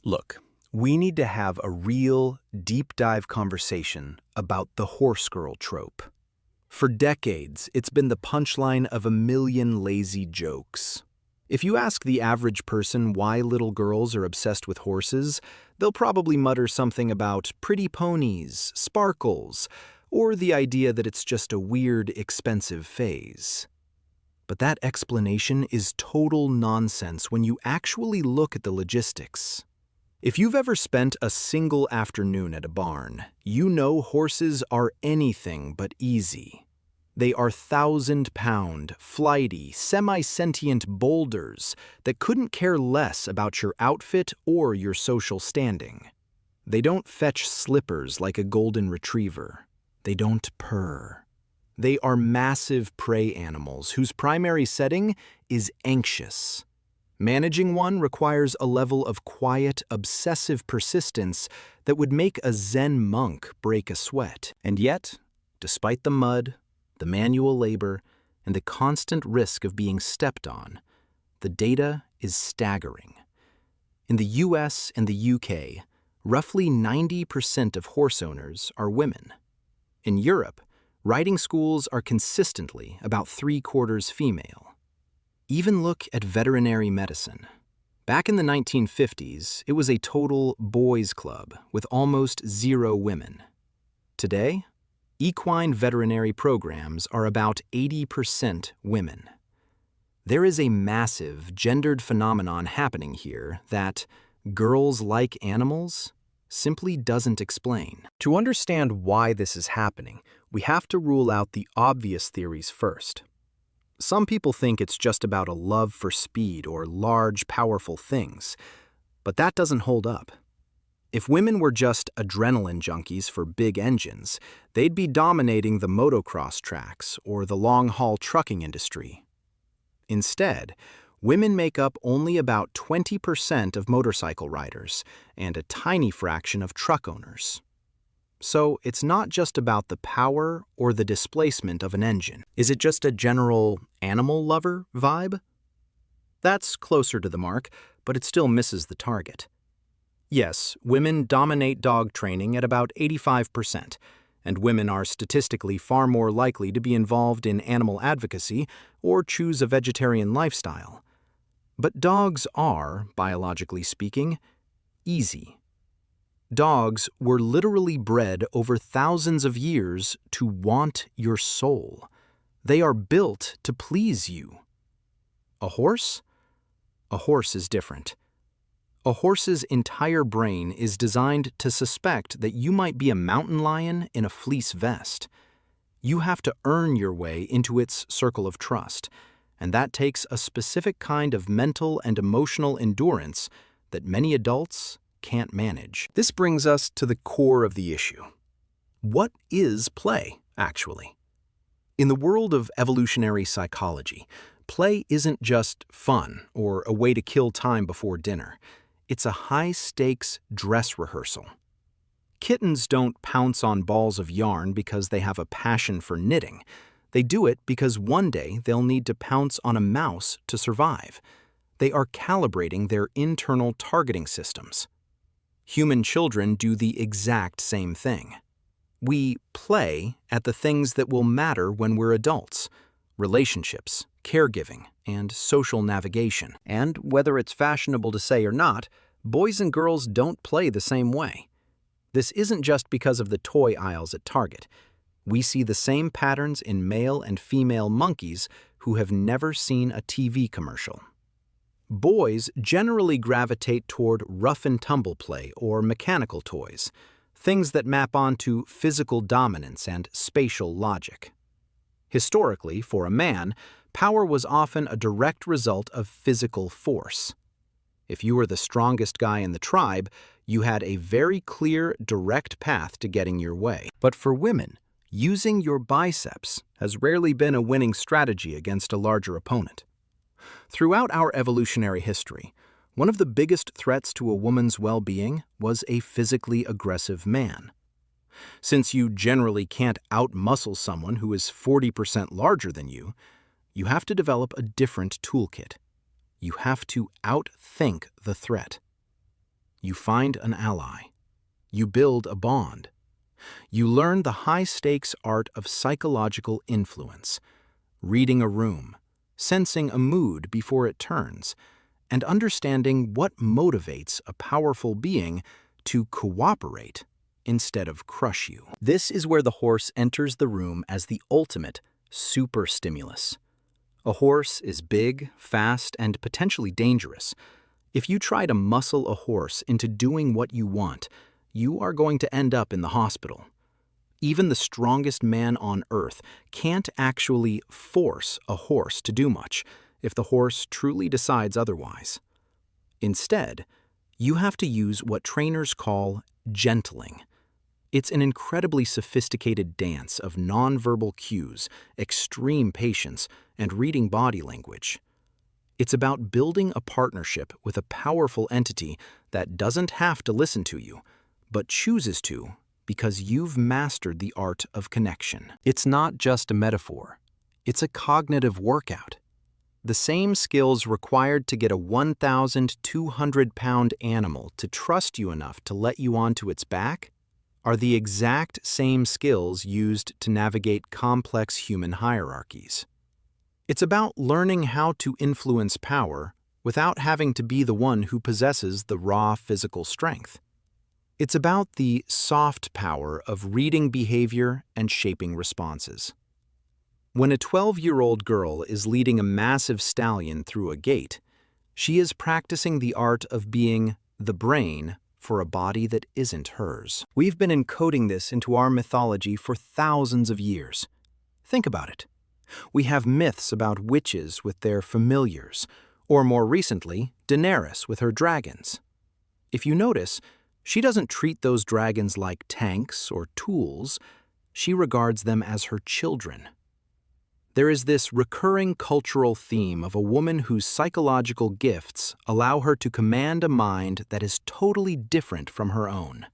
Look, we need to have a real, deep dive conversation about the horse girl trope. For decades, it's been the punchline of a million lazy jokes. If you ask the average person why little girls are obsessed with horses, they'll probably mutter something about pretty ponies, sparkles, or the idea that it's just a weird, expensive phase. But that explanation is total nonsense when you actually look at the logistics. If you've ever spent a single afternoon at a barn, you know horses are anything but easy. They are 1,000-pound, flighty, semi-sentient boulders that couldn't care less about your outfit or your social standing. They don't fetch slippers like a golden retriever. They don't purr. They are massive prey animals whose primary setting is anxious. Managing one requires a level of quiet, obsessive persistence that would make a Zen monk break a sweat. And yet, despite the mud, the manual labor, and the constant risk of being stepped on, the data is staggering. In the US and the UK, roughly 90% of horse owners are women. In Europe, riding schools are consistently about 3/4 female. Even look at veterinary medicine. Back in the 1950s, it was a total boys' club with almost zero women. Today, equine veterinary programs are about 80% women. There is a massive gendered phenomenon happening here that girls like animals simply doesn't explain. To understand why this is happening, we have to rule out the obvious theories first. Some people think it's just about a love for speed or large, powerful things, but that doesn't hold up. If women were just adrenaline junkies for big engines, they'd be dominating the motocross tracks or the long-haul trucking industry. Instead, women make up only about 20% of motorcycle riders and a tiny fraction of truck owners. So it's not just about the power or the displacement of an engine. Is it just a general animal lover vibe? That's closer to the mark, but it still misses the target. Yes, women dominate dog training at about 85%, and women are statistically far more likely to be involved in animal advocacy or choose a vegetarian lifestyle. But dogs are, biologically speaking, easy. Dogs were literally bred over thousands of years to want your soul. They are built to please you. A horse? A horse is different. A horse's entire brain is designed to suspect that you might be a mountain lion in a fleece vest. You have to earn your way into its circle of trust, and that takes a specific kind of mental and emotional endurance that many adults can't manage. This brings us to the core of the issue. What is play, actually? In the world of evolutionary psychology, play isn't just fun or a way to kill time before dinner. It's a high-stakes dress rehearsal. Kittens don't pounce on balls of yarn because they have a passion for knitting. They do it because one day they'll need to pounce on a mouse to survive. They are calibrating their internal targeting systems. Human children do the exact same thing. We play at the things that will matter when we're adults: relationships, caregiving, and social navigation. And whether it's fashionable to say or not, boys and girls don't play the same way. This isn't just because of the toy aisles at Target. We see the same patterns in male and female monkeys who have never seen a TV commercial. Boys generally gravitate toward rough-and-tumble play or mechanical toys, things that map onto physical dominance and spatial logic. Historically, for a man, power was often a direct result of physical force. If you were the strongest guy in the tribe, you had a very clear, direct path to getting your way. But for women, using your biceps has rarely been a winning strategy against a larger opponent. Throughout our evolutionary history, one of the biggest threats to a woman's well-being was a physically aggressive man. Since you generally can't out-muscle someone who is 40% larger than you have to develop a different toolkit. You have to outthink the threat. You find an ally. You build a bond. You learn the high-stakes art of psychological influence, reading a room, sensing a mood before it turns, and understanding what motivates a powerful being to cooperate instead of crush you. This is where the horse enters the room as the ultimate superstimulus. A horse is big, fast, and potentially dangerous. If you try to muscle a horse into doing what you want, you are going to end up in the hospital. Even the strongest man on earth can't actually force a horse to do much if the horse truly decides otherwise. Instead, you have to use what trainers call gentling. It's an incredibly sophisticated dance of nonverbal cues, extreme patience, and reading body language. It's about building a partnership with a powerful entity that doesn't have to listen to you, but chooses to because you've mastered the art of connection. It's not just a metaphor. It's a cognitive workout. The same skills required to get a 1,200-pound animal to trust you enough to let you onto its back are the exact same skills used to navigate complex human hierarchies. It's about learning how to influence power without having to be the one who possesses the raw physical strength. It's about the soft power of reading behavior and shaping responses. When a 12-year-old girl is leading a massive stallion through a gate, she is practicing the art of being the brain for a body that isn't hers. We've been encoding this into our mythology for thousands of years. Think about it. We have myths about witches with their familiars, or more recently, Daenerys with her dragons. If you notice, she doesn't treat those dragons like tanks or tools. She regards them as her children. There is this recurring cultural theme of a woman whose psychological gifts allow her to command a mind that is totally different from her own.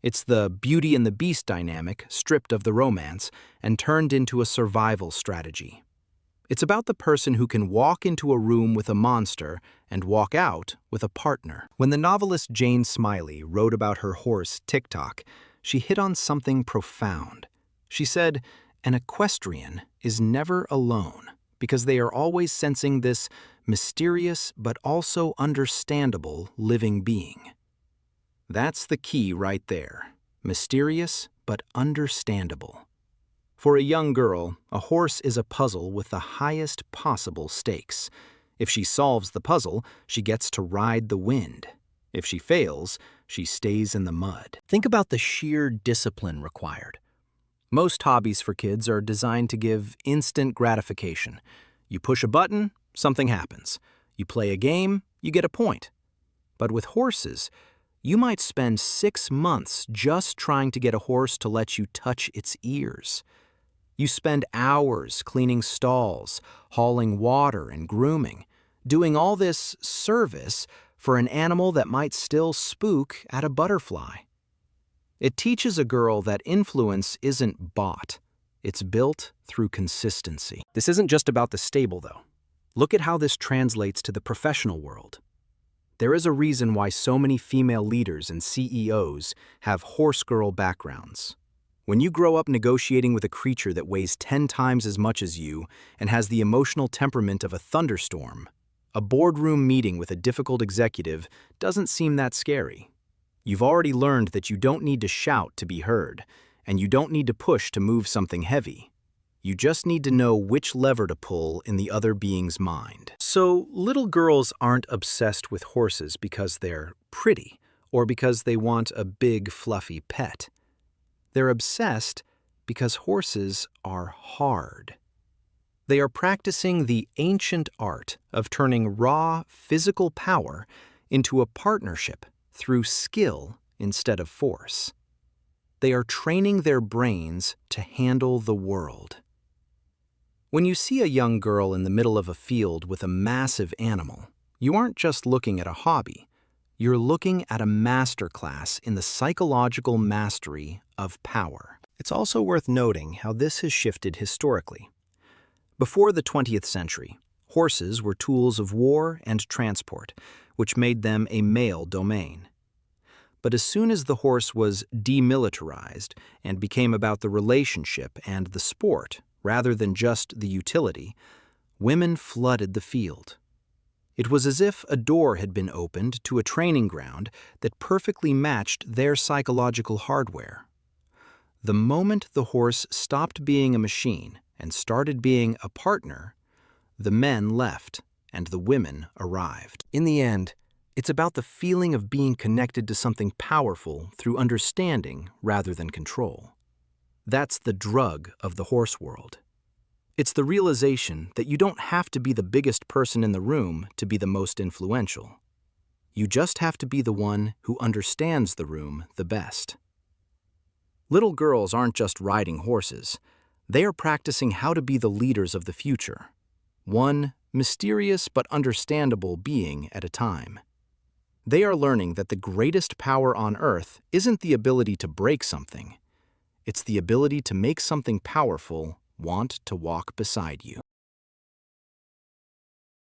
It's the Beauty and the Beast dynamic stripped of the romance and turned into a survival strategy. It's about the person who can walk into a room with a monster and walk out with a partner. When the novelist Jane Smiley wrote about her horse, Tick-Tock, she hit on something profound. She said, "An equestrian is never alone because they are always sensing this mysterious but also understandable living being." That's the key right there. Mysterious but understandable. For a young girl, a horse is a puzzle with the highest possible stakes. If she solves the puzzle, she gets to ride the wind. If she fails, she stays in the mud. Think about the sheer discipline required. Most hobbies for kids are designed to give instant gratification. You push a button, something happens. You play a game, you get a point. But with horses, you might spend 6 months just trying to get a horse to let you touch its ears. You spend hours cleaning stalls, hauling water, and grooming, doing all this service for an animal that might still spook at a butterfly. It teaches a girl that influence isn't bought. It's built through consistency. This isn't just about the stable, though. Look at how this translates to the professional world. There is a reason why so many female leaders and CEOs have horse girl backgrounds. When you grow up negotiating with a creature that weighs 10 times as much as you and has the emotional temperament of a thunderstorm, a boardroom meeting with a difficult executive doesn't seem that scary. You've already learned that you don't need to shout to be heard, and you don't need to push to move something heavy. You just need to know which lever to pull in the other being's mind. So little girls aren't obsessed with horses because they're pretty or because they want a big, fluffy pet. They're obsessed because horses are hard. They are practicing the ancient art of turning raw physical power into a partnership through skill instead of force. They are training their brains to handle the world. When you see a young girl in the middle of a field with a massive animal, you aren't just looking at a hobby. You're looking at a masterclass in the psychological mastery of power. It's also worth noting how this has shifted historically. Before the 20th century, horses were tools of war and transport, which made them a male domain. But as soon as the horse was demilitarized and became about the relationship and the sport rather than just the utility, women flooded the field. It was as if a door had been opened to a training ground that perfectly matched their psychological hardware. The moment the horse stopped being a machine and started being a partner, the men left and the women arrived. In the end, it's about the feeling of being connected to something powerful through understanding rather than control. That's the drug of the horse world. It's the realization that you don't have to be the biggest person in the room to be the most influential. You just have to be the one who understands the room the best. Little girls aren't just riding horses. They are practicing how to be the leaders of the future, one mysterious but understandable being at a time. They are learning that the greatest power on earth isn't the ability to break something. It's the ability to make something powerful want to walk beside you.